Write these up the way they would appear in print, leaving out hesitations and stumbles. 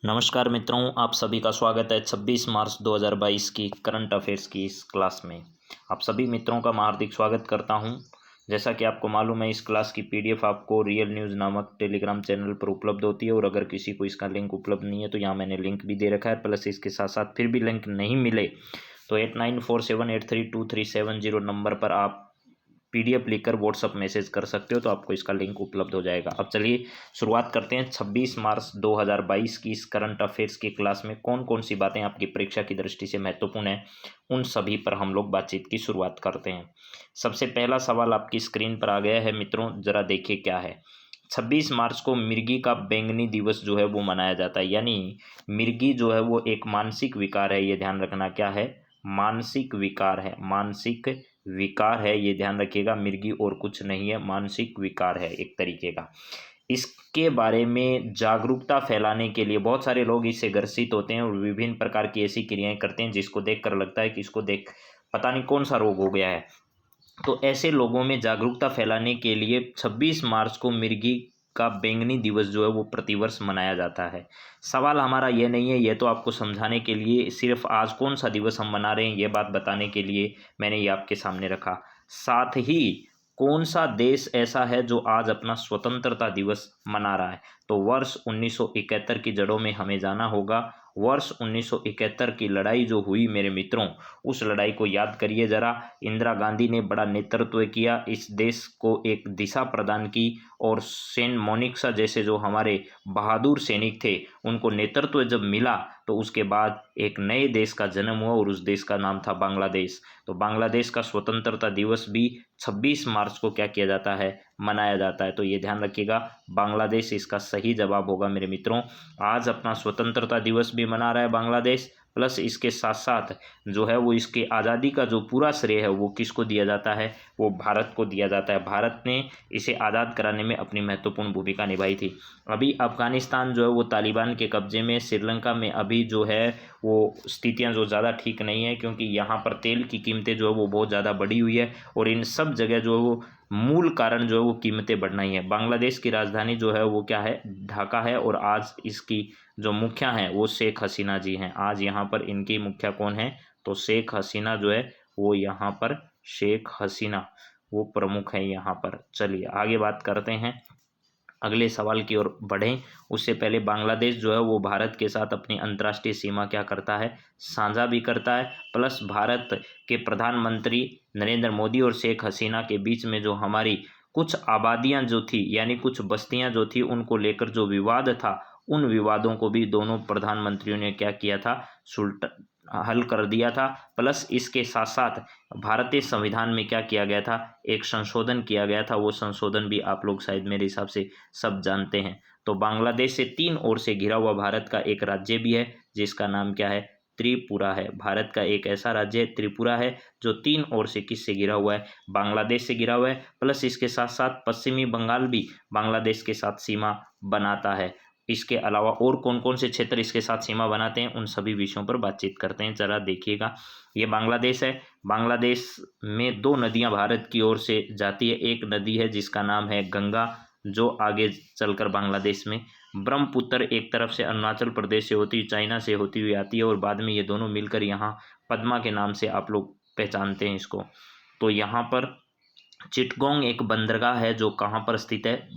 नमस्कार मित्रों, आप सभी का स्वागत है 26 मार्च 2022 की करंट अफेयर्स की इस क्लास में। आप सभी मित्रों का मैं हार्दिक स्वागत करता हूं। जैसा कि आपको मालूम है, इस क्लास की पीडीएफ आपको रियल न्यूज़ नामक टेलीग्राम चैनल पर उपलब्ध होती है और अगर किसी को इसका लिंक उपलब्ध नहीं है तो यहाँ मैंने लिंक भी दे रखा है। प्लस इसके साथ साथ फिर भी लिंक नहीं मिले तो 8947832370 नंबर पर आप पीडीएफ लिखकर व्हाट्सअप मैसेज कर सकते हो, तो आपको इसका लिंक उपलब्ध हो जाएगा। अब चलिए शुरुआत करते हैं 26 मार्च 2022 की इस करंट अफेयर्स की क्लास में कौन कौन सी बातें आपकी परीक्षा की दृष्टि से महत्वपूर्ण है, उन सभी पर हम लोग बातचीत की शुरुआत करते हैं। सबसे पहला सवाल आपकी स्क्रीन पर आ गया है मित्रों, जरा देखिए क्या है। 26 मार्च को मिर्गी का बैंगनी दिवस जो है वो मनाया जाता है। यानी मिर्गी जो है वो एक मानसिक विकार है, ये ध्यान रखना। क्या है? मानसिक विकार है। मानसिक विकार है, ये ध्यान रखिएगा। मिर्गी और कुछ नहीं है, मानसिक विकार है एक तरीके का। इसके बारे में जागरूकता फैलाने के लिए बहुत सारे लोग इससे ग्रसित होते हैं और विभिन्न प्रकार की ऐसी क्रियाएं करते हैं जिसको देखकर लगता है कि इसको देख पता नहीं कौन सा रोग हो गया है। तो ऐसे लोगों में जागरूकता फैलाने के लिए 26 मार्च को मिर्गी का बैंगनी दिवस जो है वो प्रतिवर्ष मनाया जाता है। सवाल हमारा ये नहीं है, ये तो आपको समझाने के लिए, सिर्फ आज कौन सा दिवस हम मना रहे हैं ये बात बताने के लिए मैंने ये आपके सामने रखा। साथ ही कौन सा देश ऐसा है जो आज अपना स्वतंत्रता दिवस मना रहा है, तो वर्ष 1971 की जड़ों में हमें जाना होगा। वर्ष 1971 की लड़ाई जो हुई मेरे मित्रों, उस लड़ाई को याद करिए जरा। इंदिरा गांधी ने बड़ा नेतृत्व किया, इस देश को एक दिशा प्रदान की और सेंट मोनिक्सा जैसे जो हमारे बहादुर सैनिक थे उनको नेतृत्व जब मिला तो उसके बाद एक नए देश का जन्म हुआ और उस देश का नाम था बांग्लादेश। तो बांग्लादेश का स्वतंत्रता दिवस भी 26 मार्च को क्या किया जाता है, मनाया जाता है। तो ये ध्यान रखिएगा, बांग्लादेश इसका सही जवाब होगा मेरे मित्रों। आज अपना स्वतंत्रता दिवस भी मना रहा है बांग्लादेश, प्लस इसके साथ साथ जो है वो इसके आज़ादी का जो पूरा श्रेय है वो किसको दिया जाता है, वो भारत को दिया जाता है। भारत ने इसे आज़ाद कराने में अपनी महत्वपूर्ण भूमिका निभाई थी। अभी अफगानिस्तान जो है वो तालिबान के कब्जे में, श्रीलंका में अभी जो है वो स्थितियां जो ज़्यादा ठीक नहीं है क्योंकि यहाँ पर तेल की कीमतें जो है वो बहुत ज़्यादा बढ़ी हुई है और इन सब जगह जो है वो मूल कारण जो है वो कीमतें बढ़ना ही है। बांग्लादेश की राजधानी जो है वो क्या है, ढाका है और आज इसकी जो मुखिया हैं वो शेख हसीना जी हैं। आज यहाँ पर इनकी मुखिया कौन है, तो शेख हसीना जो है वो यहाँ पर, शेख हसीना वो प्रमुख है यहाँ पर। चलिए आगे बात करते हैं, अगले सवाल की ओर बढ़ें। उससे पहले बांग्लादेश जो है वो भारत के साथ अपनी अंतर्राष्ट्रीय सीमा क्या करता है, साझा भी करता है। प्लस भारत के प्रधानमंत्री नरेंद्र मोदी और शेख हसीना के बीच में जो हमारी कुछ आबादियां जो थी, यानी कुछ बस्तियां जो थी, उनको लेकर जो विवाद था, उन विवादों को भी दोनों प्रधानमंत्रियों ने क्या किया था, सुलट हल कर दिया था। प्लस इसके साथ साथ भारतीय संविधान में क्या किया गया था, एक संशोधन किया गया था। वो संशोधन भी आप लोग शायद मेरे हिसाब से सब जानते हैं। तो बांग्लादेश से तीन ओर से घिरा हुआ भारत का एक राज्य भी है जिसका नाम क्या है, त्रिपुरा है। भारत का एक ऐसा राज्य त्रिपुरा है जो तीन ओर से किससे घिरा हुआ है, बांग्लादेश से घिरा हुआ है। प्लस इसके साथ साथ पश्चिमी बंगाल भी बांग्लादेश के साथ सीमा बनाता है। इसके अलावा और कौन कौन से क्षेत्र इसके साथ सीमा बनाते हैं, उन सभी विषयों पर बातचीत करते हैं। जरा देखिएगा, ये बांग्लादेश है। बांग्लादेश में दो नदियां भारत की ओर से जाती है। एक नदी है जिसका नाम है गंगा, जो आगे चलकर बांग्लादेश में, ब्रह्मपुत्र एक तरफ से अरुणाचल प्रदेश से होती, चाइना से होती हुई आती है और बाद में ये दोनों मिलकर यहाँ पद्मा के नाम से आप लोग पहचानते हैं इसको। तो यहाँ पर चिटगोंग एक बंदरगाह है जो कहाँ पर स्थित है,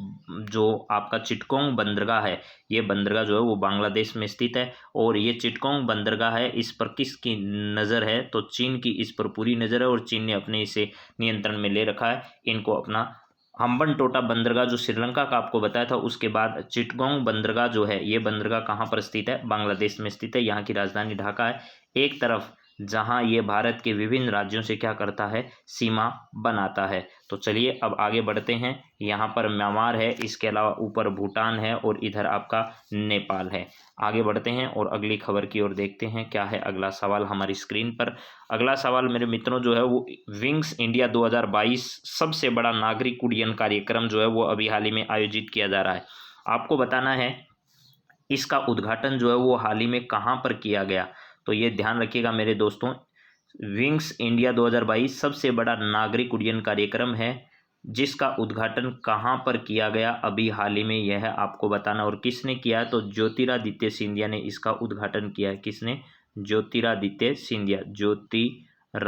जो आपका चिटगोंग बंदरगाह है, ये बंदरगाह जो है वो बांग्लादेश में स्थित है। और ये चिटगोंग बंदरगाह है, इस पर किसकी नज़र है, तो चीन की इस पर पूरी नज़र है और चीन ने अपने इसे नियंत्रण में ले रखा है, इनको अपना। हम्बनटोटा बंदरगाह जो श्रीलंका का आपको बताया था, उसके बाद चिटगोंग बंदरगाह जो है, ये बंदरगाह कहाँ पर स्थित है, बांग्लादेश में स्थित है। यहाँ की राजधानी ढाका है। एक तरफ जहां ये भारत के विभिन्न राज्यों से क्या करता है, सीमा बनाता है। तो चलिए अब आगे बढ़ते हैं। यहाँ पर म्यांमार है, इसके अलावा ऊपर भूटान है और इधर आपका नेपाल है। आगे बढ़ते हैं और अगली खबर की ओर देखते हैं क्या है अगला सवाल हमारी स्क्रीन पर। अगला सवाल मेरे मित्रों जो है वो विंग्स इंडिया 2022 सबसे बड़ा नागरिक उड्डयन कार्यक्रम जो है वो अभी हाल ही में आयोजित किया जा रहा है। आपको बताना है इसका उद्घाटन जो है वो हाल ही में कहाँ पर किया गया, तो ये ध्यान रखिएगा मेरे दोस्तों। विंग्स इंडिया 2022 सबसे बड़ा नागरिक उड्डयन कार्यक्रम है जिसका उद्घाटन कहाँ पर किया गया अभी हाल ही में, यह आपको बताना। और किसने किया, तो ज्योतिरादित्य सिंधिया ने इसका उद्घाटन किया है। किसने, ज्योतिरादित्य सिंधिया। ज्योतिरादित्य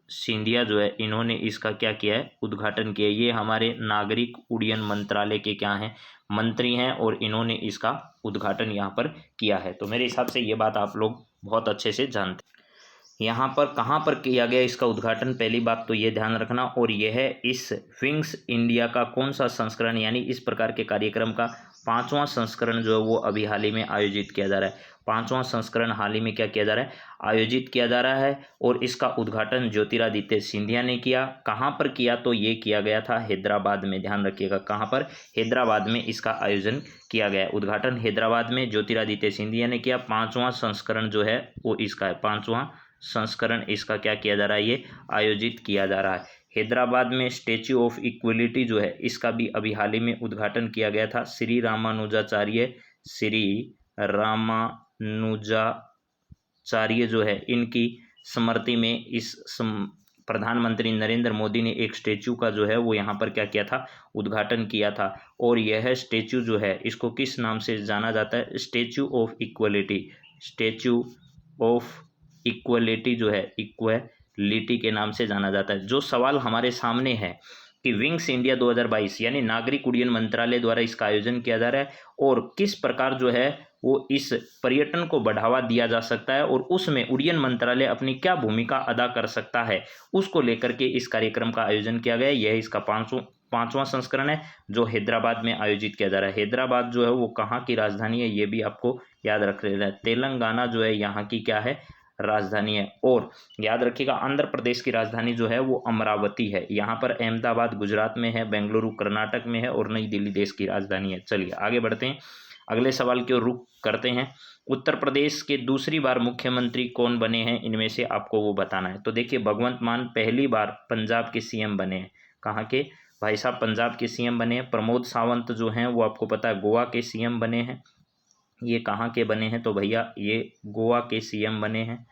सिंधिया जो है, इन्होंने इसका क्या किया है, उद्घाटन किया है। ये हमारे नागरिक उड्डयन मंत्रालय के क्या हैं, मंत्री हैं, और इन्होंने इसका उद्घाटन यहाँ पर किया है। तो मेरे हिसाब से ये बात आप लोग बहुत अच्छे से जानते हैं। यहाँ पर कहाँ पर किया गया इसका उद्घाटन, पहली बात तो ये ध्यान रखना। और यह इस विंग्स इंडिया का कौन सा संस्करण, यानी इस प्रकार के कार्यक्रम का 5वां संस्करण जो है वो अभी हाल ही में आयोजित किया जा रहा है। 5वां संस्करण हाल ही में क्या किया जा रहा है, आयोजित किया जा रहा है। और इसका उद्घाटन ज्योतिरादित्य सिंधिया ने किया। कहाँ पर किया, तो ये किया गया था हैदराबाद में। ध्यान रखिएगा, कहाँ पर, हैदराबाद में इसका आयोजन किया गया। उद्घाटन हैदराबाद में ज्योतिरादित्य सिंधिया ने किया। 5वां संस्करण जो है वो इसका है, 5वां संस्करण इसका क्या किया जा रहा है, ये आयोजित किया जा रहा है हैदराबाद में। स्टैच्यू ऑफ इक्वलिटी जो है, इसका भी अभी हाल ही में उद्घाटन किया गया था। श्री रामानुजाचार्य जो है, इनकी स्मृति में प्रधानमंत्री नरेंद्र मोदी ने एक स्टैच्यू का जो है वो यहाँ पर क्या किया था, उद्घाटन किया था। और यह स्टैच्यू जो है, इसको किस नाम से जाना जाता है, statue of equality. Statue of equality जो है, इक्वलिटी के नाम से जाना जाता है। जो सवाल हमारे सामने है कि विंग्स इंडिया 2022 यानी नागरिक उड्डयन मंत्रालय द्वारा इसका आयोजन किया जा रहा है, और किस प्रकार जो है वो इस पर्यटन को बढ़ावा दिया जा सकता है, और उसमें उड्डयन मंत्रालय अपनी क्या भूमिका अदा कर सकता है, उसको लेकर के इस कार्यक्रम का आयोजन किया गया है। यह इसका 5वां संस्करण है जो हैदराबाद में आयोजित किया जा रहा है। हैदराबाद जो है वो कहाँ की राजधानी है, ये भी आपको याद रख लेना है। तेलंगाना जो है यहाँ की क्या है, राजधानी है। और याद रखिएगा, आंध्र प्रदेश की राजधानी जो है वो अमरावती है। यहाँ पर अहमदाबाद गुजरात में है, बेंगलुरु कर्नाटक में है, और नई दिल्ली देश की राजधानी है। चलिए आगे बढ़ते हैं, अगले सवाल की ओर रुख करते हैं। उत्तर प्रदेश के दूसरी बार मुख्यमंत्री कौन बने हैं, इनमें से आपको वो बताना है। तो देखिए, भगवंत मान पहली बार पंजाब के सीएम बने हैं। कहाँ के, भाई साहब, पंजाब के सीएम बने हैं। प्रमोद सावंत जो हैं वो आपको पता है गोवा के सीएम बने हैं। ये कहाँ के बने हैं, तो भैया ये गोवा के सीएम बने हैं।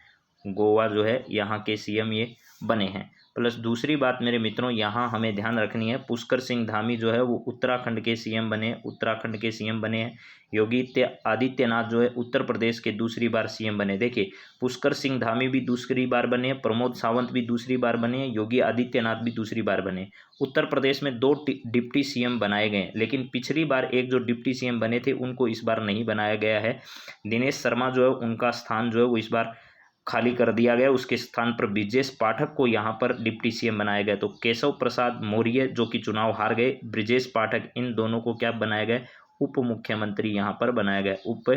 गोवा जो है यहाँ के सीएम ये बने हैं। प्लस दूसरी बात मेरे मित्रों, यहाँ हमें ध्यान रखनी है, पुष्कर सिंह धामी जो है वो उत्तराखंड के सीएम बने, उत्तराखंड के सीएम बने हैं। योगी आदित्यनाथ जो है उत्तर प्रदेश के दूसरी बार सीएम बने। देखिए, पुष्कर सिंह धामी भी दूसरी बार बने, प्रमोद सावंत भी दूसरी बार बने, योगी आदित्यनाथ भी दूसरी बार बने। उत्तर प्रदेश में 2 डिप्टी सीएम बनाए गए, लेकिन पिछली बार एक जो डिप्टी सीएम बने थे उनको इस बार नहीं बनाया गया है। दिनेश शर्मा जो है उनका स्थान जो है वो इस बार खाली कर दिया गया। उसके स्थान पर ब्रिजेश पाठक को यहाँ पर डिप्टी सीएम बनाया गया। तो केशव प्रसाद मौर्य जो कि चुनाव हार गए, ब्रिजेश पाठक, इन दोनों को क्या बनाया गया, उप मुख्यमंत्री यहाँ पर बनाया गया। उप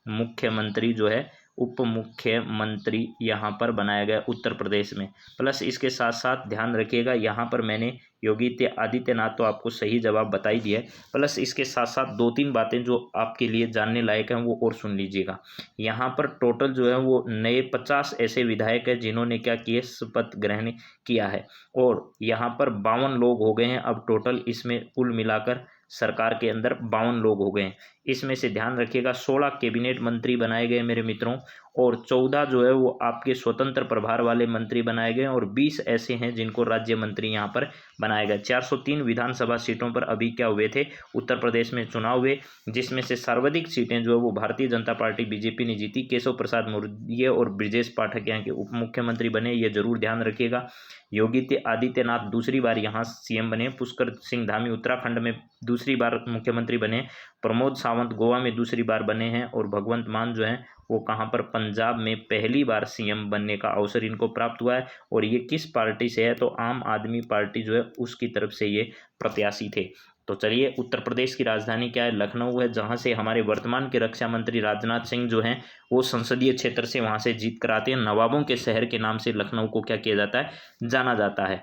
मुख्यमंत्री जो है, उप मुख्यमंत्री यहाँ पर बनाया गया उत्तर प्रदेश में। प्लस इसके साथ साथ ध्यान रखिएगा, यहाँ पर मैंने योगी आदित्यनाथ तो आपको सही जवाब बता ही दिया है। प्लस इसके साथ साथ 2-3 बातें जो आपके लिए जानने लायक हैं वो और सुन लीजिएगा। यहाँ पर टोटल जो है वो नए 50 ऐसे विधायक हैं जिन्होंने क्या किए, शपथ ग्रहण किया है। और यहाँ पर 52 लोग हो गए हैं अब टोटल, इसमें कुल मिलाकर सरकार के अंदर 52 लोग हो गए हैं। इसमें से ध्यान रखिएगा 16 कैबिनेट मंत्री बनाए गए मेरे मित्रों, और 14 जो है वो आपके स्वतंत्र प्रभार वाले मंत्री बनाए गए, और 20 ऐसे हैं जिनको राज्य मंत्री यहाँ पर बनाए गए। 403 विधानसभा सीटों पर अभी क्या हुए थे, उत्तर प्रदेश में चुनाव हुए, जिसमें से सर्वाधिक सीटें जो है वो भारतीय जनता पार्टी बीजेपी ने जीती। केशव प्रसाद मौर्य और ब्रिजेश पाठक यहाँ के उप मुख्यमंत्री बने, ये जरूर ध्यान रखिएगा। योगी आदित्यनाथ दूसरी बार यहाँ सीएम बने। पुष्कर सिंह धामी उत्तराखंड में दूसरी बार मुख्यमंत्री बने। प्रमोद सावंत गोवा में दूसरी बार बने हैं, और भगवंत मान जो हैं वो कहाँ पर, पंजाब में पहली बार सीएम बनने का अवसर इनको प्राप्त हुआ है। और ये किस पार्टी से है, तो आम आदमी पार्टी जो है उसकी तरफ से ये प्रत्याशी थे। तो चलिए, उत्तर प्रदेश की राजधानी क्या है, लखनऊ है, जहां से हमारे वर्तमान के रक्षा मंत्री राजनाथ सिंह जो हैं वो संसदीय क्षेत्र से वहां से जीत कर आते हैं। नवाबों के शहर के नाम से लखनऊ को क्या किया जाता है, जाना जाता है।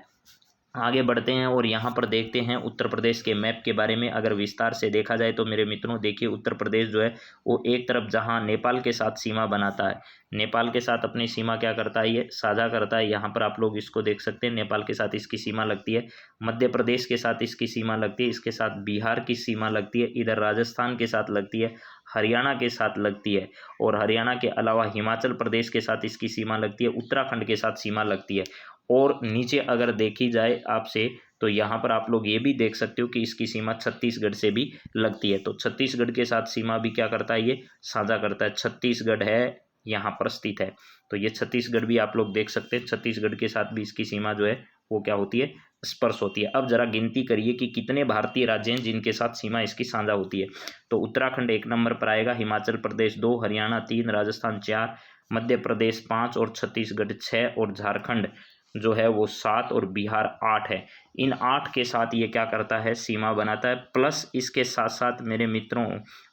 आगे बढ़ते हैं और यहाँ पर देखते हैं उत्तर प्रदेश के मैप के बारे में। अगर विस्तार से देखा जाए तो मेरे मित्रों देखिए, उत्तर प्रदेश जो है वो एक तरफ जहाँ नेपाल के साथ सीमा बनाता है, नेपाल के साथ अपनी सीमा क्या करता है, ये साझा करता है। यहाँ पर आप लोग इसको देख सकते हैं, नेपाल के साथ इसकी सीमा लगती है, मध्य प्रदेश के साथ इसकी सीमा लगती है, इसके साथ बिहार की सीमा लगती है, इधर राजस्थान के साथ लगती है, हरियाणा के साथ लगती है, और हरियाणा के अलावा हिमाचल प्रदेश के साथ इसकी सीमा लगती है, उत्तराखंड के साथ सीमा लगती है। और नीचे अगर देखी जाए आपसे तो यहाँ पर आप लोग ये भी देख सकते हो कि इसकी सीमा छत्तीसगढ़ से भी लगती है। तो छत्तीसगढ़ के साथ सीमा भी क्या करता है, ये साझा करता है। छत्तीसगढ़ है यहाँ पर स्थित है, तो ये छत्तीसगढ़ भी आप लोग देख सकते हैं। छत्तीसगढ़ के साथ भी इसकी सीमा जो है वो क्या होती है, स्पर्श होती है। अब जरा गिनती करिए कि कितने भारतीय राज्य हैं जिनके साथ सीमा इसकी साझा होती है। तो उत्तराखंड 1 नंबर पर आएगा, हिमाचल प्रदेश 2, हरियाणा 3, राजस्थान 4, मध्य प्रदेश 5 और छत्तीसगढ़ 6 और झारखंड जो है वो 7 और बिहार 8 है। इन 8 के साथ ये क्या करता है, सीमा बनाता है। प्लस इसके साथ साथ मेरे मित्रों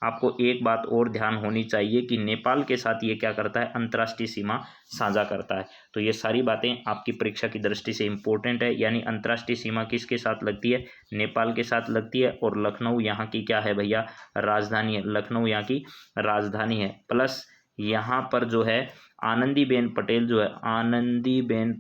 आपको एक बात और ध्यान होनी चाहिए कि नेपाल के साथ ये क्या करता है, अंतर्राष्ट्रीय सीमा साझा करता है। तो ये सारी बातें आपकी परीक्षा की दृष्टि से इम्पोर्टेंट है। यानी अंतर्राष्ट्रीय सीमा किसके साथ लगती है, नेपाल के साथ लगती है। और लखनऊ यहाँ की क्या है भैया, राजधानी है। लखनऊ यहाँ की राजधानी है। प्लस यहाँ पर जो है आनंदीबेन पटेल जो है, आनंदीबेन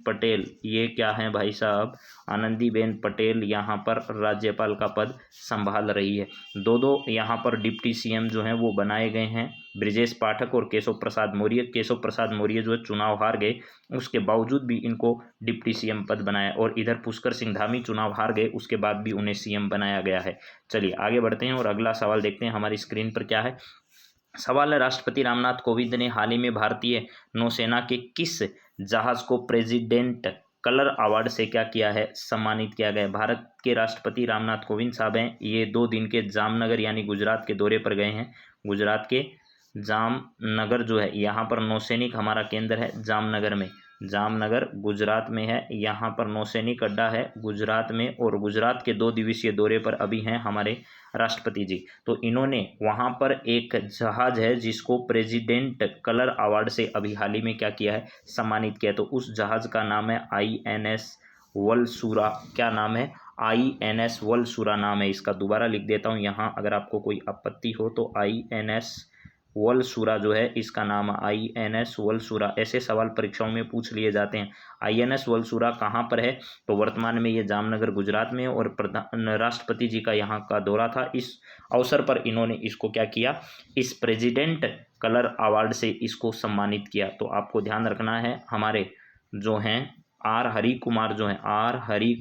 पटेल ये क्या है भाई साहब, आनंदीबेन पटेल यहाँ पर राज्यपाल का पद संभाल रही है। दो यहाँ पर डिप्टी सीएम जो हैं वो बनाए गए हैं, ब्रिजेश पाठक और केशव प्रसाद मौर्य। केशव प्रसाद मौर्य जो है चुनाव हार गए, उसके बावजूद भी इनको डिप्टी सीएम पद बनाया। और इधर पुष्कर सिंह धामी चुनाव हार गए, उसके बाद भी उन्हें सीएम बनाया गया है। चलिए आगे बढ़ते हैं और अगला सवाल देखते हैं हमारी स्क्रीन पर क्या है। सवाल है, राष्ट्रपति रामनाथ कोविंद ने हाल ही में भारतीय नौसेना के किस जहाज को प्रेसिडेंट कलर अवार्ड से क्या किया है, सम्मानित किया गया है। भारत के राष्ट्रपति रामनाथ कोविंद साहब हैं, ये 2 दिन के जामनगर यानी गुजरात के दौरे पर गए हैं। गुजरात के जामनगर जो है यहाँ पर नौसैनिक हमारा केंद्र है, जामनगर में, जामनगर गुजरात में है। यहाँ पर नौसैनिक अड्डा है गुजरात में। और गुजरात के 2 दिवसीय दौरे पर अभी हैं हमारे राष्ट्रपति जी। तो इन्होंने वहाँ पर एक जहाज है जिसको प्रेसिडेंट कलर अवार्ड से अभी हाल ही में क्या किया है, सम्मानित किया। तो उस जहाज का नाम है INS वलसुरा। क्या नाम है, INS वलसुरा नाम है इसका। दोबारा लिख देता हूँ यहाँ, अगर आपको कोई आपत्ति हो तो INS वलसुरा जो है इसका नाम INS वलसुरा। ऐसे सवाल परीक्षाओं में पूछ लिए जाते हैं। INS वलसुरा कहाँ पर है, तो वर्तमान में ये जामनगर गुजरात में। और राष्ट्रपति जी का यहाँ का दौरा था, इस अवसर पर इन्होंने इसको क्या किया, इस प्रेसिडेंट कलर अवार्ड से इसको सम्मानित किया। तो आपको ध्यान रखना है, हमारे जो हैं आर हरि कुमार जो हैं, आर हरि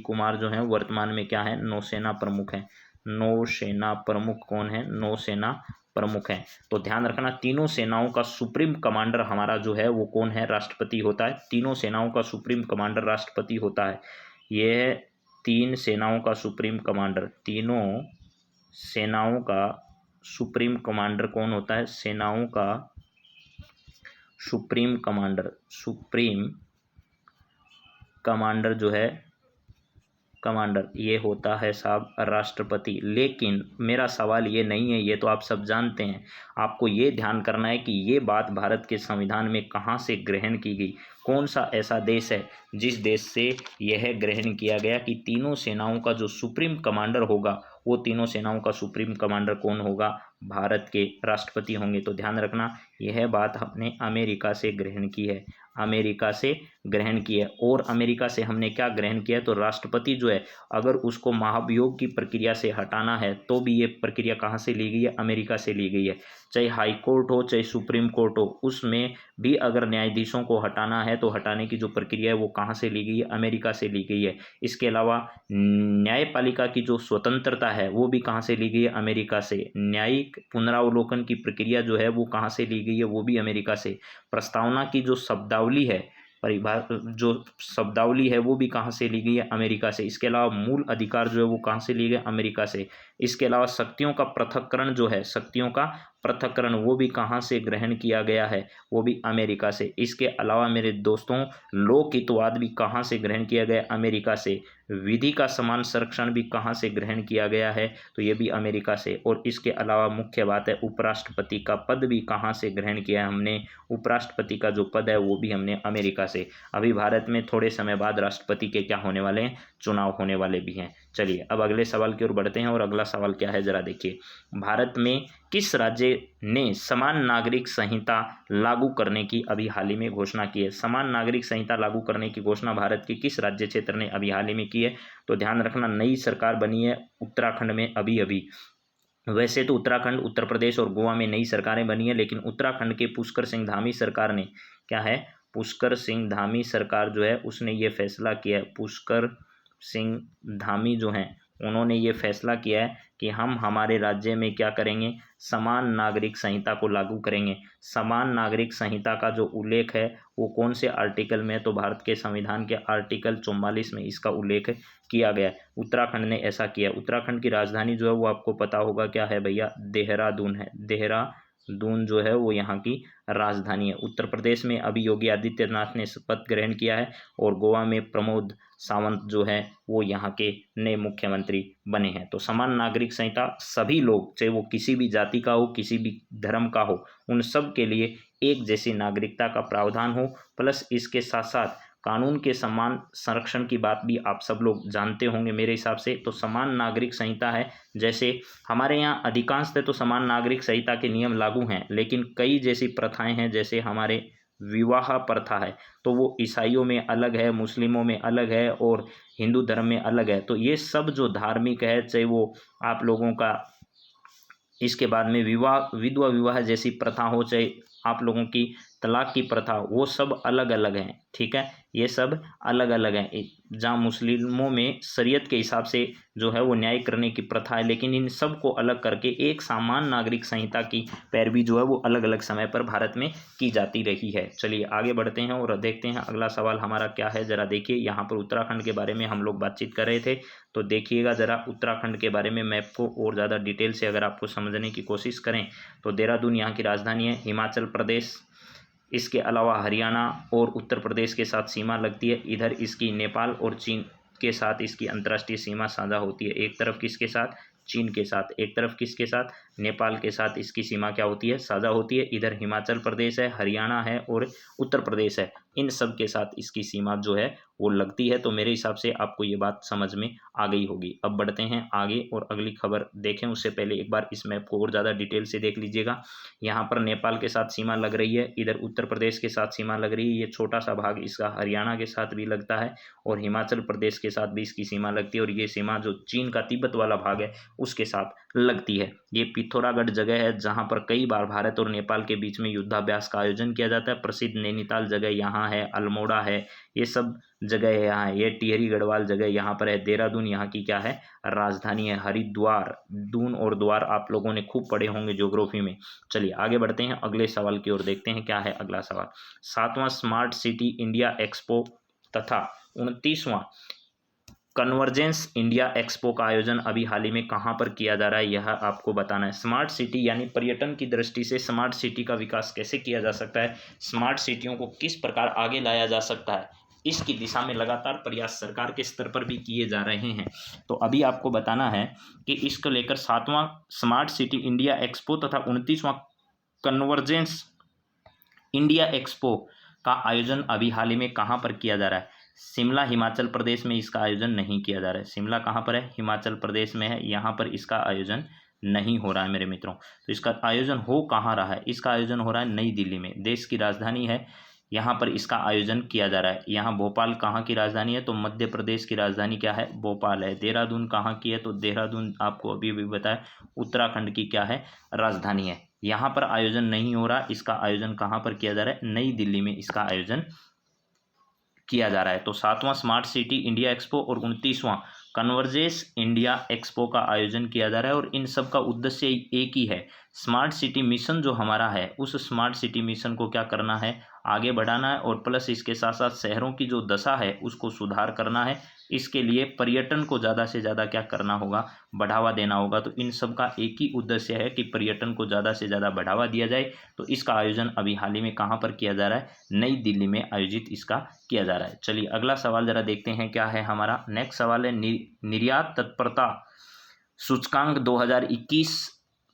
कुमार जो हैं वर्तमान में क्या है, नौसेना प्रमुख हैं। नौसेना प्रमुख कौन है, नौसेना प्रमुख हैं। तो ध्यान रखना, तीनों सेनाओं का सुप्रीम कमांडर हमारा जो है वो कौन है, राष्ट्रपति होता है। तीनों सेनाओं का सुप्रीम कमांडर राष्ट्रपति होता है। ये 3 सेनाओं का सुप्रीम कमांडर, तीनों सेनाओं का सुप्रीम कमांडर कौन होता है, सेनाओं का सुप्रीम कमांडर जो है, कमांडर ये होता है साहब राष्ट्रपति। लेकिन मेरा सवाल ये नहीं है, ये तो आप सब जानते हैं। आपको ये ध्यान करना है कि ये बात भारत के संविधान में कहाँ से ग्रहण की गई, कौन सा ऐसा देश है जिस देश से यह ग्रहण किया गया कि तीनों सेनाओं का जो सुप्रीम कमांडर होगा, वो तीनों सेनाओं का सुप्रीम कमांडर कौन होगा, भारत के राष्ट्रपति होंगे। तो ध्यान रखना, यह बात हमने अमेरिका से ग्रहण की है, अमेरिका से ग्रहण की है। और अमेरिका से हमने क्या ग्रहण किया, तो राष्ट्रपति जो है अगर उसको महाभियोग की प्रक्रिया से हटाना है तो भी ये प्रक्रिया कहाँ से ली गई है, अमेरिका से ली गई है। चाहे हाई कोर्ट हो चाहे सुप्रीम कोर्ट हो, उसमें भी अगर न्यायाधीशों को हटाना है तो हटाने की जो प्रक्रिया है वो कहाँ से ली गई है, अमेरिका से ली गई है। इसके अलावा न्यायपालिका की जो स्वतंत्रता है वो भी कहाँ से ली गई है, अमेरिका से। न्यायिक पुनरावलोकन की प्रक्रिया जो है वो कहाँ से ली गई है, वो भी अमेरिका से। प्रस्तावना की जो शब्दावली है, जो शब्दावली है वो भी कहाँ से ली गई है, अमेरिका से। इसके अलावा मूल अधिकार जो है वो कहाँ से लिए गए, अमेरिका से। इसके अलावा शक्तियों का पृथक्करण जो है, शक्तियों का पृथक्करण वो भी कहाँ से ग्रहण किया गया है, वो भी अमेरिका से। इसके अलावा मेरे दोस्तों, लोकहितवाद भी कहाँ से ग्रहण किया गया, अमेरिका से। विधि का समान संरक्षण भी कहाँ से ग्रहण किया गया है, तो ये भी अमेरिका से। और इसके अलावा मुख्य बात है, उपराष्ट्रपति का पद भी कहाँ से ग्रहण किया है हमने, उपराष्ट्रपति का जो पद है वो भी हमने अमेरिका से। अभी भारत में थोड़े समय बाद राष्ट्रपति के क्या होने वाले हैं, चुनाव होने वाले भी हैं। चलिए अब अगले सवाल की ओर बढ़ते हैं। और अगला सवाल क्या है जरा देखिए, भारत में किस राज्य ने समान नागरिक संहिता लागू करने की अभी हाल ही में घोषणा की है। समान नागरिक संहिता लागू करने की घोषणा भारत के किस राज्य क्षेत्र ने अभी हाल ही में की है, तो ध्यान रखना, नई सरकार बनी है उत्तराखंड में अभी अभी। वैसे तो उत्तराखंड, उत्तर प्रदेश और गोवा में नई सरकारें बनी है, लेकिन उत्तराखंड के पुष्कर सिंह धामी सरकार ने क्या है, पुष्कर सिंह धामी सरकार जो है उसने ये फैसला किया है, पुष्कर सिंह धामी जो हैं उन्होंने ये फैसला किया है कि हम हमारे राज्य में क्या करेंगे, समान नागरिक संहिता को लागू करेंगे। समान नागरिक संहिता का जो उल्लेख है वो कौन से आर्टिकल में है, तो भारत के संविधान के आर्टिकल 44 में इसका उल्लेख किया गया है। उत्तराखंड ने ऐसा किया। उत्तराखंड की राजधानी जो है वो आपको पता होगा क्या है भैया, देहरादून है। देहरादून जो है वो यहाँ की राजधानी है। उत्तर प्रदेश में अभी योगी आदित्यनाथ ने शपथ ग्रहण किया है और गोवा में प्रमोद सावंत जो है वो यहाँ के नए मुख्यमंत्री बने हैं। तो समान नागरिक संहिता सभी लोग, चाहे वो किसी भी जाति का हो, किसी भी धर्म का हो, उन सब के लिए एक जैसी नागरिकता का प्रावधान हो। प्लस इसके साथ साथ कानून के समान संरक्षण की बात भी आप सब लोग जानते होंगे मेरे हिसाब से। तो समान नागरिक संहिता है, जैसे हमारे यहाँ अधिकांशतः तो समान नागरिक संहिता के नियम लागू हैं, लेकिन कई जैसी प्रथाएं हैं, जैसे हमारे विवाह प्रथा है तो वो ईसाइयों में अलग है, मुस्लिमों में अलग है और हिंदू धर्म में अलग है। तो ये सब जो धार्मिक है, चाहे वो आप लोगों का इसके बाद में विधवा विवाह जैसी प्रथा हो, चाहे आप लोगों की तलाक की प्रथा, वो सब अलग अलग हैं। ठीक है, ये सब अलग अलग हैं। जहाँ मुस्लिमों में शरीयत के हिसाब से जो है वो न्याय करने की प्रथा है, लेकिन इन सब को अलग करके एक समान नागरिक संहिता की पैरवी जो है वो अलग अलग समय पर भारत में की जाती रही है। चलिए आगे बढ़ते हैं और देखते हैं अगला सवाल हमारा क्या है। जरा देखिए, यहाँ पर उत्तराखंड के बारे में हम लोग बातचीत कर रहे थे, तो देखिएगा ज़रा उत्तराखंड के बारे में मैप को और ज़्यादा डिटेल से अगर आपको समझने की कोशिश करें तो देहरादून यहाँ की राजधानी है। हिमाचल प्रदेश, इसके अलावा हरियाणा और उत्तर प्रदेश के साथ सीमा लगती है। इधर इसकी नेपाल और चीन के साथ इसकी अंतर्राष्ट्रीय सीमा साझा होती है। एक तरफ किसके साथ, चीन के साथ, एक तरफ किसके साथ, नेपाल के साथ इसकी सीमा क्या होती है, साझा होती है। इधर हिमाचल प्रदेश है, हरियाणा है और उत्तर प्रदेश है, इन सब के साथ इसकी सीमा जो है वो लगती है। तो मेरे हिसाब से आपको ये बात समझ में आ गई होगी। अब बढ़ते हैं आगे और अगली खबर देखें, उससे पहले एक बार इस मैप को और ज़्यादा डिटेल से देख लीजिएगा। यहाँ पर नेपाल के साथ सीमा लग रही है, इधर उत्तर प्रदेश के साथ सीमा लग रही है, ये छोटा सा भाग इसका हरियाणा के साथ भी लगता है और हिमाचल प्रदेश के साथ भी इसकी सीमा लगती है और ये सीमा जो चीन का तिब्बत वाला भाग है उसके साथ लगती है। ये पिथौरागढ़ जगह है जहाँ पर कई बार भारत और नेपाल के बीच में युद्धाभ्यास का आयोजन किया जाता है। प्रसिद्ध नैनीताल जगह यहाँ है, अल्मोड़ा है, ये सब जगह है यहाँ है। ये टिहरी गढ़वाल जगह यहाँ पर है। देहरादून यहाँ की क्या है, राजधानी है। हरिद्वार, दून और द्वार आप लोगों ने खूब पढ़े होंगे ज्योग्राफी में। चलिए आगे बढ़ते हैं अगले सवाल की ओर, देखते हैं क्या है अगला सवाल। 7वां स्मार्ट सिटी इंडिया एक्सपो तथा 29वां कन्वर्जेंस इंडिया एक्सपो का आयोजन अभी हाल ही में कहाँ पर किया जा रहा है, यह आपको बताना है। स्मार्ट सिटी यानी पर्यटन की दृष्टि से स्मार्ट सिटी का विकास कैसे किया जा सकता है, स्मार्ट सिटियों को किस प्रकार आगे लाया जा सकता है, इसकी दिशा में लगातार प्रयास सरकार के स्तर पर भी किए जा रहे हैं। तो अभी आपको बताना है कि इसको लेकर 7वां स्मार्ट सिटी इंडिया एक्सपो तथा 29वां कन्वर्जेंस इंडिया एक्सपो का आयोजन अभी हाल ही में कहाँ पर किया जा रहा है। शिमला, हिमाचल प्रदेश में इसका आयोजन नहीं किया जा रहा है। शिमला कहाँ पर है, हिमाचल प्रदेश में है, यहाँ पर इसका आयोजन नहीं हो रहा है मेरे मित्रों। तो इसका आयोजन हो कहाँ रहा है, इसका आयोजन हो रहा है नई दिल्ली में, देश की राजधानी है, यहाँ पर इसका आयोजन किया जा रहा है। यहाँ भोपाल कहाँ की राजधानी है, तो मध्य प्रदेश की राजधानी क्या है, भोपाल है। देहरादून कहाँ की है, तो देहरादून आपको अभी भी बताया उत्तराखंड की क्या है, राजधानी है। यहाँ पर आयोजन नहीं हो रहा, इसका आयोजन कहाँ पर किया जा रहा है, नई दिल्ली में इसका आयोजन किया जा रहा है। तो 7वां स्मार्ट सिटी इंडिया एक्सपो और 29वां कन्वर्जेंस इंडिया एक्सपो का आयोजन किया जा रहा है और इन सब का उद्देश्य एक ही है। स्मार्ट सिटी मिशन जो हमारा है उस स्मार्ट सिटी मिशन को क्या करना है, आगे बढ़ाना है और प्लस इसके साथ साथ शहरों की जो दशा है उसको सुधार करना है। इसके लिए पर्यटन को ज़्यादा से ज़्यादा क्या करना होगा, बढ़ावा देना होगा। तो इन सब का एक ही उद्देश्य है कि पर्यटन को ज़्यादा से ज़्यादा बढ़ावा दिया जाए। तो इसका आयोजन अभी हाल ही में कहाँ पर किया जा रहा है, नई दिल्ली में आयोजित इसका किया जा रहा है। चलिए अगला सवाल जरा देखते हैं क्या है हमारा। नेक्स्ट सवाल है निर्यात तत्परता सूचकांक 2021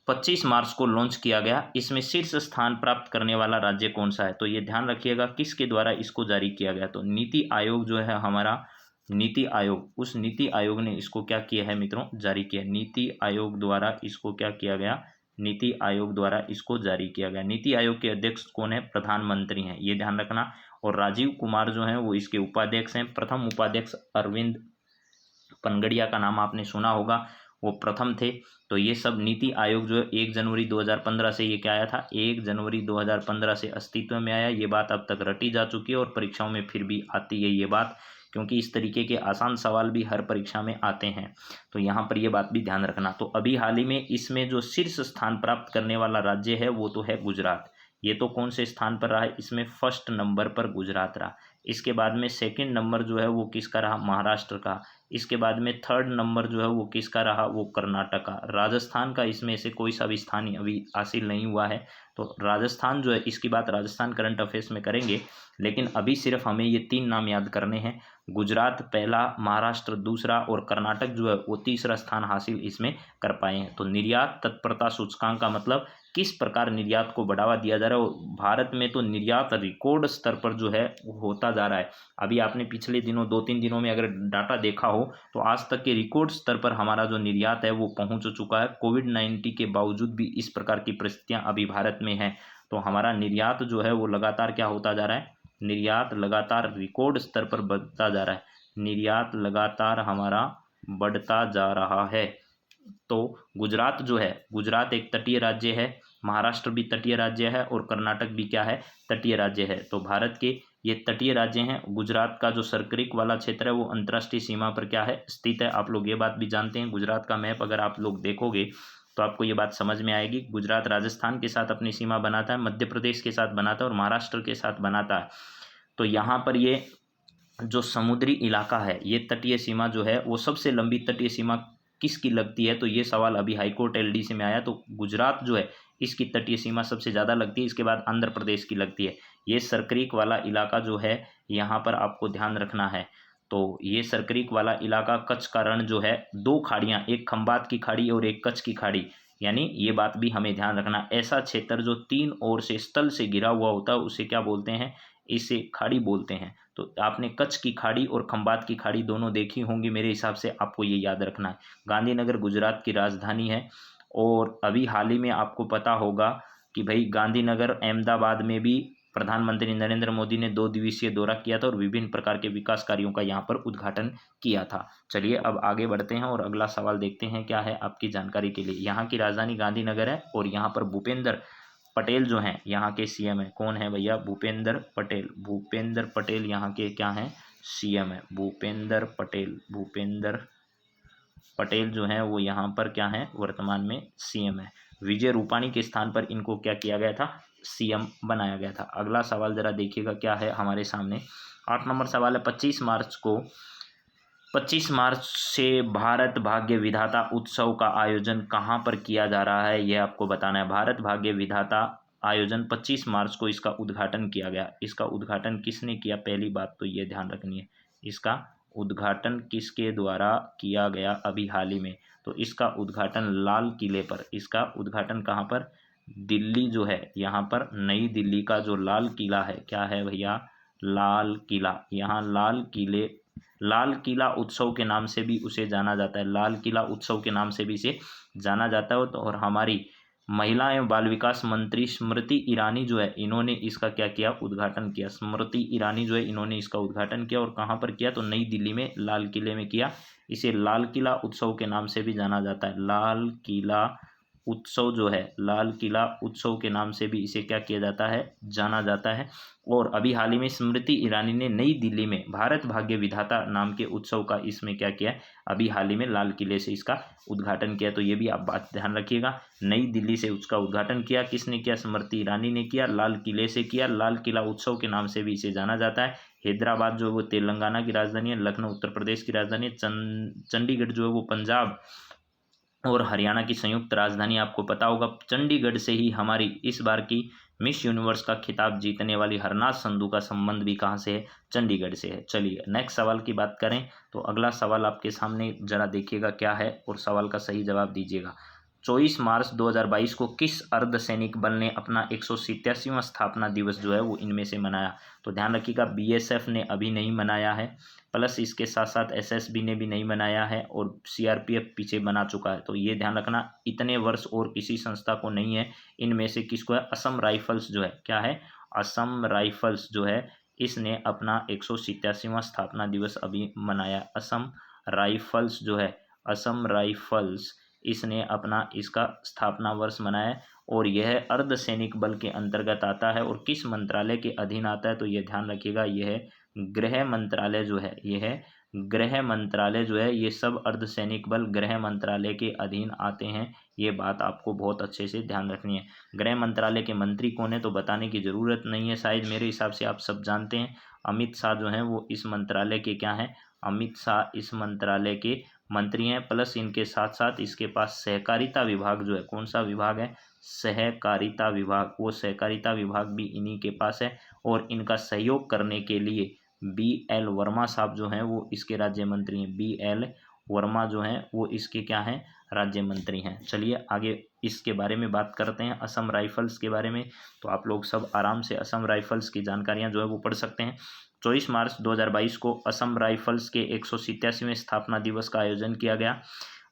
25 मार्च को लॉन्च किया गया, इसमें शीर्ष स्थान प्राप्त करने वाला राज्य कौन सा है। तो ये ध्यान रखिएगा किसके द्वारा इसको जारी किया गया, तो नीति आयोग जो है हमारा, नीति आयोग, उस नीति आयोग ने इसको क्या किया है मित्रों, जारी किया। नीति आयोग द्वारा इसको क्या किया गया, नीति आयोग द्वारा इसको जारी किया गया। नीति आयोग के अध्यक्ष कौन है, प्रधानमंत्री हैं, ये ध्यान रखना। और राजीव कुमार जो हैं वो इसके उपाध्यक्ष हैं। प्रथम उपाध्यक्ष अरविंद पनगड़िया का नाम आपने सुना होगा वो प्रथम थे। तो ये सब नीति आयोग जो है 1 जनवरी 2015 से ये क्या आया था, 1 जनवरी 2015 से अस्तित्व में आया। ये बात अब तक रटी जा चुकी है और परीक्षाओं में फिर भी आती है ये बात, क्योंकि इस तरीके के आसान सवाल भी हर परीक्षा में आते हैं। तो यहाँ पर ये बात भी ध्यान रखना। तो अभी हाल ही में इसमें जो शीर्ष स्थान प्राप्त करने वाला राज्य है वो तो है गुजरात। ये तो कौन से स्थान पर रहा है, इसमें फर्स्ट नंबर पर गुजरात रहा। इसके बाद में सेकंड नंबर जो है वो किसका रहा, महाराष्ट्र का। इसके बाद में थर्ड नंबर जो है वो किसका रहा, वो कर्नाटक का। राजस्थान का इसमें से कोई सा भी स्थान अभी हासिल नहीं हुआ है। तो राजस्थान जो है, इसकी बात राजस्थान करंट अफेयर्स में करेंगे, लेकिन अभी सिर्फ हमें ये 3 नाम याद करने हैं। गुजरात पहला, महाराष्ट्र दूसरा और कर्नाटक जो है वो तीसरा स्थान हासिल इसमें कर पाए हैं। तो निर्यात तत्परता सूचकांक का मतलब किस प्रकार निर्यात को बढ़ावा दिया जा रहा है। और भारत में तो निर्यात रिकॉर्ड स्तर पर जो है होता जा रहा है। अभी आपने पिछले दिनों 2-3 दिनों में अगर डाटा देखा हो तो आज तक के रिकॉर्ड स्तर पर हमारा जो निर्यात है वो पहुंच चुका है। कोविड-19 के बावजूद भी इस प्रकार की परिस्थितियां अभी भारत में हैं। तो हमारा निर्यात जो है वो लगातार क्या होता जा रहा है, निर्यात लगातार रिकॉर्ड स्तर पर बढ़ता जा रहा है। निर्यात लगातार हमारा बढ़ता जा रहा है। तो गुजरात जो है, गुजरात एक तटीय राज्य है, महाराष्ट्र भी तटीय राज्य है और कर्नाटक भी क्या है, तटीय राज्य है। तो भारत के ये तटीय राज्य हैं। गुजरात का जो सर्करिक वाला क्षेत्र है वो अंतर्राष्ट्रीय सीमा पर क्या है, स्थित है। आप लोग ये बात भी जानते हैं। गुजरात का मैप अगर आप लोग देखोगे तो आपको ये बात समझ में आएगी। गुजरात राजस्थान के साथ अपनी सीमा बनाता है, मध्य प्रदेश के साथ बनाता है और महाराष्ट्र के साथ बनाता है। तो यहाँ पर ये जो समुद्री इलाका है, ये तटीय सीमा जो है वो सबसे लंबी तटीय सीमा किसकी लगती है, तो ये सवाल अभी हाईकोर्ट एलडीसी में आया। तो गुजरात जो है इसकी तटीय सीमा सबसे ज़्यादा लगती है, इसके बाद आंध्र प्रदेश की लगती है। ये सरक्रीक वाला इलाका जो है यहाँ पर आपको ध्यान रखना है। तो ये सरक्रीक वाला इलाका, कच्छ का रण जो है, 2 खाड़ियाँ, एक खंबात की खाड़ी और एक कच्छ की खाड़ी, यानी ये बात भी हमें ध्यान रखना। ऐसा क्षेत्र जो 3 ओर से स्थल से घिरा हुआ होता है उसे क्या बोलते हैं, इसे खाड़ी बोलते हैं। तो आपने कच्छ की खाड़ी और खंबात की खाड़ी दोनों देखी होंगी, मेरे हिसाब से आपको ये याद रखना है। गांधीनगर गुजरात की राजधानी है। और अभी हाल ही में आपको पता होगा कि भाई गांधीनगर, अहमदाबाद में भी प्रधानमंत्री नरेंद्र मोदी ने 2 दिवसीय दौरा किया था और विभिन्न प्रकार के विकास कार्यों का यहाँ पर उद्घाटन किया था। चलिए अब आगे बढ़ते हैं और अगला सवाल देखते हैं क्या है आपकी जानकारी के लिए। यहाँ की राजधानी गांधीनगर है और यहाँ पर भूपेंद्र पटेल जो हैं यहाँ के सीएम है। कौन है भैया, भूपेंद्र पटेल। भूपेंद्र पटेल यहाँ के क्या हैं, सीएम है। भूपेंद्र पटेल, भूपेंद्र पटेल जो है वो यहाँ पर क्या है, वर्तमान में सीएम है। विजय रूपाणी के स्थान पर इनको क्या किया गया था, सीएम बनाया गया था। अगला सवाल जरा देखिएगा क्या है हमारे सामने। 8 नंबर सवाल है, 25 मार्च से भारत भाग्य विधाता उत्सव का आयोजन कहाँ पर किया जा रहा है, यह आपको बताना है। भारत भाग्य विधाता आयोजन 25 मार्च को इसका उद्घाटन किया गया। इसका उद्घाटन किसने किया, पहली बात तो ये ध्यान रखनी है। इसका उद्घाटन किसके द्वारा किया गया अभी हाल ही में, तो इसका उद्घाटन लाल किले पर। इसका उद्घाटन कहाँ पर, दिल्ली जो है, यहाँ पर नई दिल्ली का जो लाल किला है, क्या है भैया, लाल किला। यहाँ लाल किला उत्सव के नाम से भी उसे जाना जाता है। लाल किला उत्सव के नाम से भी इसे जाना जाता है। और हमारी महिला एवं बाल विकास मंत्री स्मृति ईरानी जो है, इन्होंने इसका क्या किया, उद्घाटन किया। स्मृति ईरानी जो है, इन्होंने इसका उद्घाटन किया। और कहाँ पर किया, तो नई दिल्ली में लाल किले में किया। इसे लाल किला उत्सव के नाम से भी जाना जाता है। लाल किला उत्सव जो है, लाल किला उत्सव के नाम से भी इसे क्या किया जाता है, जाना जाता है। और अभी हाल ही में स्मृति ईरानी ने नई दिल्ली में भारत भाग्य विधाता नाम के उत्सव का इसमें क्या किया, अभी हाल ही में लाल किले से इसका उद्घाटन किया। तो ये भी आप बात ध्यान रखिएगा, नई दिल्ली से उसका उद्घाटन किया। किसने किया, स्मृति ईरानी ने किया। लाल किले से किया। लाल किला उत्सव के नाम से भी इसे जाना जाता है। हैदराबाद जो है वो तेलंगाना की राजधानी है। लखनऊ उत्तर प्रदेश की राजधानी है। चंडीगढ़ जो है वो पंजाब और हरियाणा की संयुक्त राजधानी। आपको पता होगा चंडीगढ़ से ही हमारी इस बार की मिस यूनिवर्स का खिताब जीतने वाली हरनाज संधू का संबंध भी कहाँ से है, चंडीगढ़ से है। चलिए नेक्स्ट सवाल की बात करें तो अगला सवाल आपके सामने जरा देखिएगा क्या है और सवाल का सही जवाब दीजिएगा। 24 मार्च 2022 को किस अर्धसैनिक बल ने अपना 187वां स्थापना दिवस जो है वो इनमें से मनाया, तो ध्यान रखिएगा बीएसएफ ने अभी नहीं मनाया है, प्लस इसके साथ साथ एसएसबी ने भी नहीं मनाया है और सीआरपीएफ पीछे बना चुका है। तो ये ध्यान रखना, इतने वर्ष और किसी संस्था को नहीं है। इनमें से किसको है, असम राइफल्स जो है, क्या है, असम राइफल्स जो है, इसने अपना 187वां स्थापना दिवस अभी मनाया। असम राइफल्स जो है असम राइफल्स, इसने अपना इसका स्थापना वर्ष मनाया और यह अर्धसैनिक बल के अंतर्गत आता है और किस मंत्रालय के अधीन आता है, तो यह ध्यान रखिएगा, यह गृह मंत्रालय जो है, यह गृह मंत्रालय जो है, ये सब अर्धसैनिक बल गृह मंत्रालय के अधीन आते हैं। ये बात आपको बहुत अच्छे से ध्यान रखनी है। गृह मंत्रालय के मंत्री कौन है, तो बताने की ज़रूरत नहीं है, शायद मेरे हिसाब से आप सब जानते हैं। अमित शाह जो हैं वो इस मंत्रालय के क्या हैं, अमित शाह इस मंत्रालय के मंत्री हैं। प्लस इनके साथ साथ इसके पास सहकारिता विभाग जो है, कौन सा विभाग है, सहकारिता विभाग, वो सहकारिता विभाग भी इन्हीं के पास है। और इनका सहयोग करने के लिए BL वर्मा साहब जो हैं वो इसके राज्य मंत्री हैं। BL वर्मा जो हैं वो इसके क्या हैं, राज्य मंत्री हैं। चलिए आगे इसके बारे में बात करते हैं, असम राइफल्स के बारे में। तो आप लोग सब आराम से असम राइफल्स की जानकारियां जो है वो पढ़ सकते हैं। 24 मार्च 2022 को असम राइफल्स के 187वें स्थापना दिवस का आयोजन किया गया।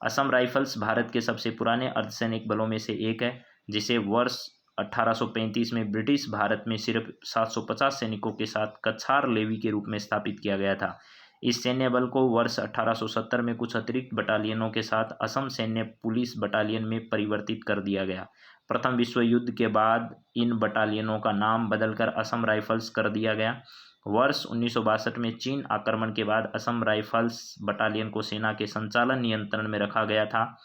असम राइफल्स भारत के सबसे पुराने अर्धसैनिक बलों में से एक है, जिसे वर्ष 1835 में ब्रिटिश भारत में सिर्फ 750 सैनिकों के साथ कछार लेवी के रूप में स्थापित किया गया था। इस सैन्य बल को वर्ष 1870 में कुछ अतिरिक्त बटालियनों के साथ असम सैन्य पुलिस बटालियन में परिवर्तित कर दिया गया। प्रथम विश्व युद्ध के बाद इन बटालियनों का नाम बदलकर असम राइफल्स कर दिया गया। वर्ष 1962 में चीन आक्रमण के बाद असम राइफल्स बटालियन को सेना के संचालन नियंत्रण में रखा गया था।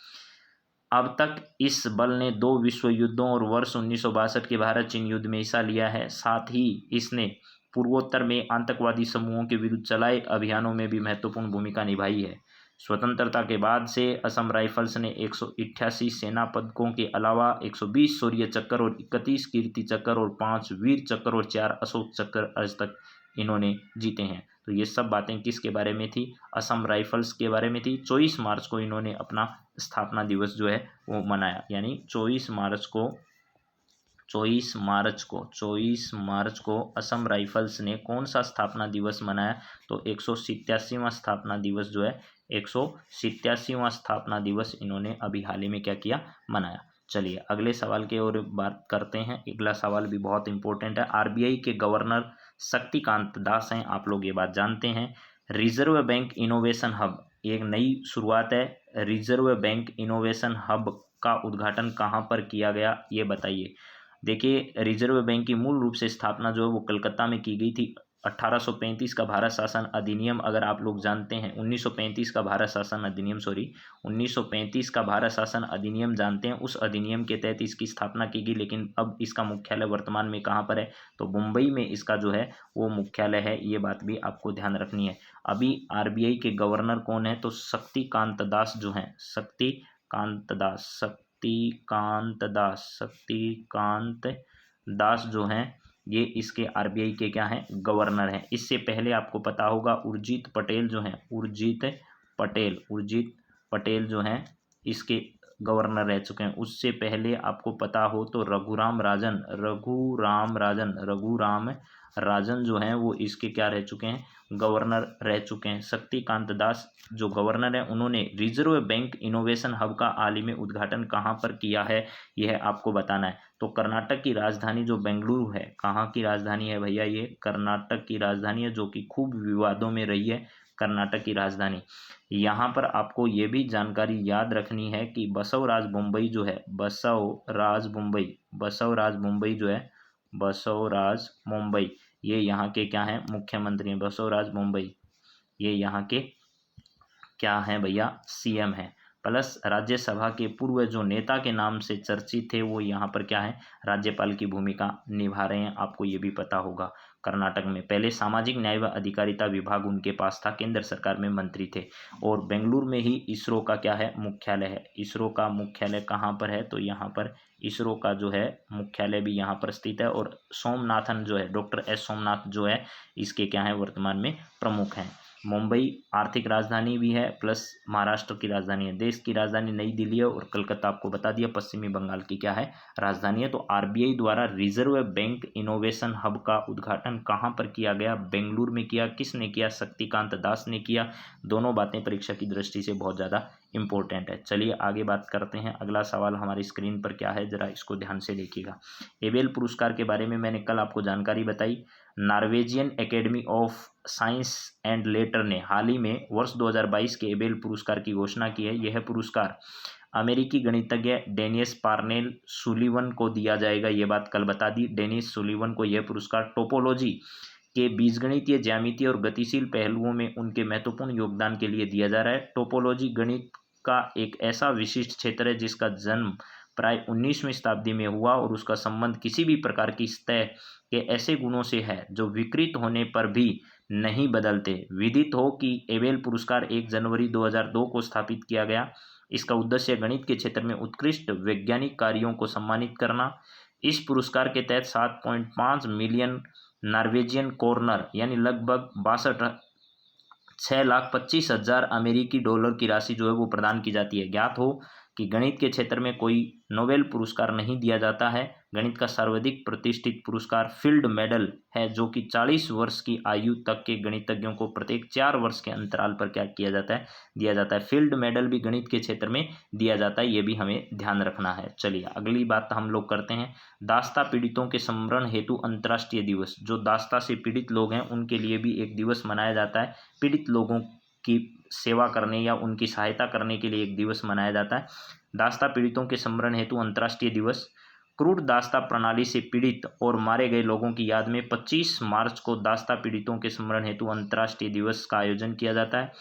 अब तक इस बल ने 2 विश्व युद्धों और वर्ष 1962 के भारत चीन युद्ध में हिस्सा लिया है। साथ ही इसने पूर्वोत्तर में आतंकवादी समूहों के विरुद्ध चलाए अभियानों में भी महत्वपूर्ण भूमिका निभाई है। स्वतंत्रता के बाद से असम राइफल्स ने 188 सेना पदकों के अलावा 120 शौर्य चक्र और 31 कीर्ति चक्र और 5 वीर चक्र और 4 अशोक चक्र आज तक इन्होंने जीते हैं। तो ये सब बातें किसके बारे में थी, असम राइफल्स के बारे में थी। 24 मार्च को इन्होंने अपना स्थापना दिवस जो है वो मनाया, यानी 24 मार्च को असम राइफल्स ने कौन सा स्थापना दिवस मनाया, तो 187वां स्थापना दिवस जो है, 187वां स्थापना दिवस इन्होंने अभी हाल ही में क्या किया, मनाया। चलिए अगले सवाल की ओर बात करते हैं। अगला सवाल भी बहुत इंपॉर्टेंट है। RBI के गवर्नर शक्तिकांत दास हैं, आप लोग ये बात जानते हैं। रिजर्व बैंक इनोवेशन हब, एक नई शुरुआत है। रिजर्व बैंक इनोवेशन हब का उद्घाटन कहाँ पर किया गया, ये बताइए। देखिए रिजर्व बैंक की मूल रूप से स्थापना जो है वो कलकत्ता में की गई थी। 1835 का भारत शासन अधिनियम, अगर आप लोग जानते हैं, 1935 का भारत शासन अधिनियम, 1935 का भारत शासन अधिनियम जानते हैं, उस अधिनियम के तहत इसकी स्थापना की गई। लेकिन अब इसका मुख्यालय वर्तमान में कहाँ पर है, तो मुंबई में इसका जो है वो मुख्यालय है। ये बात भी आपको ध्यान रखनी है। अभी RBI के गवर्नर कौन है, तो शक्तिकांत दास जो हैं, शक्तिकांत दास जो हैं, ये इसके RBI के क्या हैं, गवर्नर हैं। इससे पहले आपको पता होगा उर्जित पटेल जो हैं, उर्जित पटेल जो हैं इसके गवर्नर रह चुके हैं। उससे पहले आपको पता हो तो रघुराम राजन जो हैं वो इसके क्या रह चुके हैं, गवर्नर रह चुके हैं। शक्तिकांत दास जो गवर्नर हैं, उन्होंने रिजर्व बैंक इनोवेशन हब का हाल ही में उद्घाटन कहाँ पर किया है, यह आपको बताना है। तो कर्नाटक की राजधानी जो बेंगलुरु है, कहाँ की राजधानी है भैया, ये कर्नाटक की राजधानी है, जो कि खूब विवादों में रही है, कर्नाटक की राजधानी। यहाँ पर आपको ये भी जानकारी याद रखनी है कि बसवराज मुंबई जो है, बसवराज मुंबई, ये यहाँ के क्या हैं, मुख्यमंत्री हैं। बसवराज मुंबई ये यहाँ के क्या हैं भैया, CM हैं। प्लस राज्यसभा के पूर्व जो नेता के नाम से चर्चित थे, वो यहाँ पर क्या है, राज्यपाल की भूमिका निभा रहे हैं। आपको ये भी पता होगा। कर्नाटक में पहले सामाजिक न्याय व अधिकारिता विभाग उनके पास था, केंद्र सरकार में मंत्री थे। और बेंगलुरु में ही इसरो का क्या है, मुख्यालय है। इसरो का मुख्यालय कहाँ पर है, तो यहाँ पर इसरो का जो है मुख्यालय भी यहाँ पर स्थित है। और सोमनाथन जो है, डॉक्टर S सोमनाथ जो है, इसके क्या है, वर्तमान में प्रमुख हैं। मुंबई आर्थिक राजधानी भी है, प्लस महाराष्ट्र की राजधानी है। देश की राजधानी नई दिल्ली है और कलकत्ता आपको बता दिया पश्चिमी बंगाल की क्या है, राजधानी है। तो RBI द्वारा रिजर्व बैंक इनोवेशन हब का उद्घाटन कहाँ पर किया गया, बेंगलुरु में किया। किसने किया, शक्तिकांत दास ने किया। दोनों बातें परीक्षा की दृष्टि से बहुत ज़्यादा इम्पोर्टेंट है। चलिए आगे बात करते हैं। अगला सवाल हमारी स्क्रीन पर क्या है, जरा इसको ध्यान से देखिएगा। एबेल पुरस्कार के बारे में मैंने कल आपको जानकारी बताई। Norwegian academy of science and later ने हाल ही में वर्ष 2022 के एबेल पुरस्कार की घोषणा की है। यह पुरस्कार अमेरिकी गणितज्ञ डेनिस पार्नेल सुलिवन को दिया जाएगा, ये बात कल बता दी। डेनिस सुलिवन को यह पुरस्कार टोपोलॉजी के बीजगणितीय, ज्यामितीय और गतिशील पहलुओं में उनके महत्वपूर्ण योगदान के लिए दिया जा रहा है। टोपोलॉजी गणित का एक ऐसा विशिष्ट क्षेत्र है जिसका जन्म प्राय 19वीं शताब्दी में हुआ और उसका संबंध किसी भी प्रकार की सतह के ऐसे गुणों से है जो विकृत होने पर भी नहीं बदलते। विदित हो कि एबेल पुरस्कार 1 जनवरी 2002 को स्थापित किया गया। इसका उद्देश्य गणित के क्षेत्र में उत्कृष्ट वैज्ञानिक कार्यों को सम्मानित करना। इस पुरस्कार के तहत 7.5 मिलियन नॉर्वेजियन कॉर्नर यानी लगभग 6,25,000 अमेरिकी डॉलर की राशि जो है वो प्रदान की जाती है। ज्ञात हो कि गणित के क्षेत्र में कोई नोबेल पुरस्कार नहीं दिया जाता है। गणित का सर्वाधिक प्रतिष्ठित पुरस्कार फील्ड मेडल है, जो कि 40 वर्ष की आयु तक के गणितज्ञों को प्रत्येक 4 वर्ष के अंतराल पर क्या किया जाता है, दिया जाता है। फील्ड मेडल भी गणित के क्षेत्र में दिया जाता है, ये भी हमें ध्यान रखना है। चलिए अगली बात हम लोग करते हैं। दास्ता पीड़ितों के स्मरण हेतु अंतर्राष्ट्रीय दिवस। जो दास्ता से पीड़ित लोग हैं उनके लिए भी एक दिवस मनाया जाता है। पीड़ित लोगों की सेवा करने या उनकी सहायता करने के लिए एक दिवस मनाया जाता है। दास्ता पीड़ितों के स्मरण हेतु अंतर्राष्ट्रीय दिवस। क्रूर दास्ता प्रणाली से पीड़ित और मारे गए लोगों की याद में 25 मार्च को दास्ता पीड़ितों के स्मरण हेतु अंतर्राष्ट्रीय दिवस का आयोजन किया जाता है।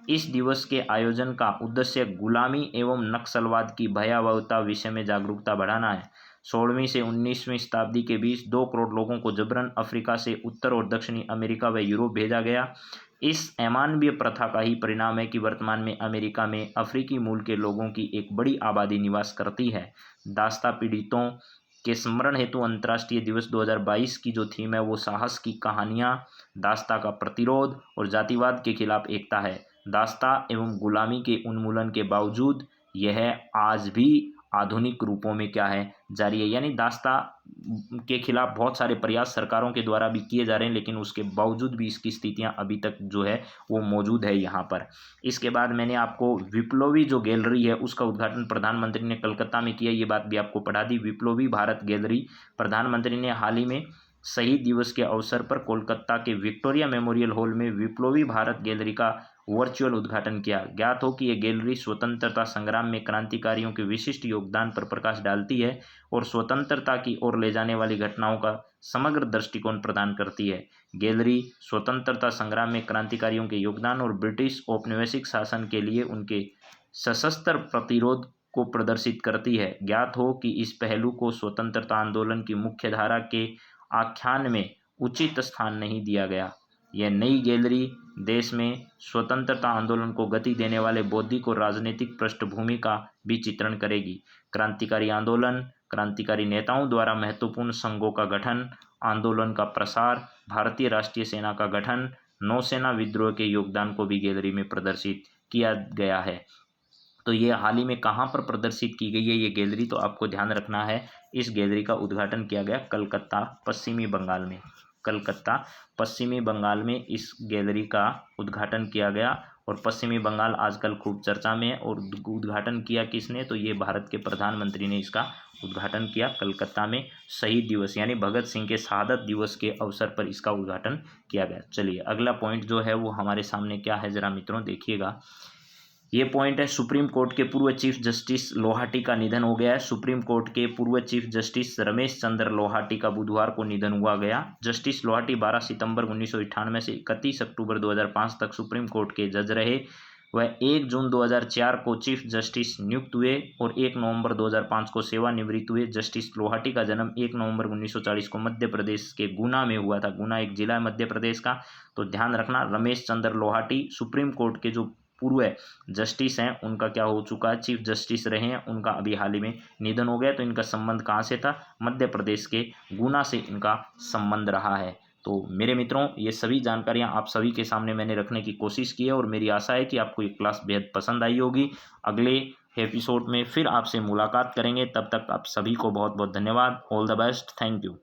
इस दिवस के आयोजन का उद्देश्य गुलामी एवं नक्सलवाद की भयावहता विषय में जागरूकता बढ़ाना है। 16वीं से 19वीं शताब्दी के बीच 2 करोड़ लोगों को जबरन अफ्रीका से उत्तर और दक्षिणी अमेरिका व यूरोप भेजा गया। इस अमानवीय प्रथा का ही परिणाम है कि वर्तमान में अमेरिका में अफ्रीकी मूल के लोगों की एक बड़ी आबादी निवास करती है। दास्ता पीड़ितों के स्मरण हेतु अंतर्राष्ट्रीय दिवस 2022 की जो थीम है वो साहस की कहानियाँ, दास्ता का प्रतिरोध और जातिवाद के खिलाफ एकता है। दास्ता एवं गुलामी के उन्मूलन के बावजूद यह आज भी आधुनिक रूपों में क्या है, जारी है। यानी दास्ता के खिलाफ बहुत सारे प्रयास सरकारों के द्वारा भी किए जा रहे हैं, लेकिन उसके बावजूद भी इसकी स्थितियां अभी तक जो है वो मौजूद है यहाँ पर। इसके बाद मैंने आपको विप्लवी जो गैलरी है उसका उद्घाटन प्रधानमंत्री ने कलकत्ता में किया, ये बात भी आपको पढ़ा दी। विप्लवी भारत गैलरी प्रधानमंत्री ने हाल ही में शहीद दिवस के अवसर पर कोलकाता के विक्टोरिया मेमोरियल हॉल में विप्लवी भारत गैलरी का वर्चुअल उद्घाटन किया। ज्ञात हो कि यह गैलरी स्वतंत्रता संग्राम में क्रांतिकारियों के विशिष्ट योगदान पर प्रकाश डालती है और स्वतंत्रता की ओर ले जाने वाली घटनाओं का समग्र दृष्टिकोण प्रदान करती है। गैलरी स्वतंत्रता संग्राम में क्रांतिकारियों के योगदान और ब्रिटिश औपनिवेशिक शासन के लिए उनके सशस्त्र प्रतिरोध को प्रदर्शित करती है। ज्ञात हो कि इस पहलू को स्वतंत्रता आंदोलन की मुख्य धारा के आख्यान में उचित स्थान नहीं दिया गया। यह नई गैलरी देश में स्वतंत्रता आंदोलन को गति देने वाले बौद्धिक और राजनीतिक पृष्ठभूमि का भी चित्रण करेगी। क्रांतिकारी आंदोलन, क्रांतिकारी नेताओं द्वारा महत्वपूर्ण संघों का गठन, आंदोलन का प्रसार, भारतीय राष्ट्रीय सेना का गठन, नौसेना विद्रोह के योगदान को भी गैलरी में प्रदर्शित किया गया है। तो ये हाल ही में कहाँ पर प्रदर्शित की गई है ये गैलरी, तो आपको ध्यान रखना है। इस गैलरी का उद्घाटन किया गया कलकत्ता, पश्चिमी बंगाल में। कलकत्ता, पश्चिमी बंगाल में इस गैलरी का उद्घाटन किया गया और पश्चिमी बंगाल आजकल खूब चर्चा में है। और उद्घाटन किया किसने, तो ये भारत के प्रधानमंत्री ने इसका उद्घाटन किया कलकत्ता में। शहीद दिवस यानी भगत सिंह के शहादत दिवस के अवसर पर इसका उद्घाटन किया गया। चलिए अगला पॉइंट जो है वो हमारे सामने क्या है, जरा मित्रों देखिएगा। ये पॉइंट है, सुप्रीम कोर्ट के पूर्व चीफ जस्टिस लोहाटी का निधन हो गया है। सुप्रीम कोर्ट के पूर्व चीफ जस्टिस रमेश चंद्र लोहाटी का बुधवार को निधन हुआ गया। जस्टिस लोहाटी 12 सितंबर 1998 से 31 अक्टूबर 2005 तक सुप्रीम कोर्ट के जज रहे। वह 1 जून 2004 को चीफ जस्टिस नियुक्त हुए और 1 नवंबर 2005 को सेवानिवृत्त हुए। जस्टिस लोहाटी का जन्म 1 नवंबर 1940 को मध्य प्रदेश के गुना में हुआ था। गुना एक जिला है मध्य प्रदेश का, तो ध्यान रखना। रमेश चंद्र लोहाटी सुप्रीम कोर्ट के जो पूर्व जस्टिस हैं उनका क्या हो चुका है, चीफ जस्टिस रहे हैं, उनका अभी हाल ही में निधन हो गया। तो इनका संबंध कहाँ से था, मध्य प्रदेश के गुना से इनका संबंध रहा है। तो मेरे मित्रों ये सभी जानकारियां आप सभी के सामने मैंने रखने की कोशिश की है और मेरी आशा है कि आपको ये क्लास बेहद पसंद आई होगी। अगले एपिसोड में फिर आपसे मुलाकात करेंगे, तब तक आप सभी को बहुत बहुत धन्यवाद। All the best, thank you.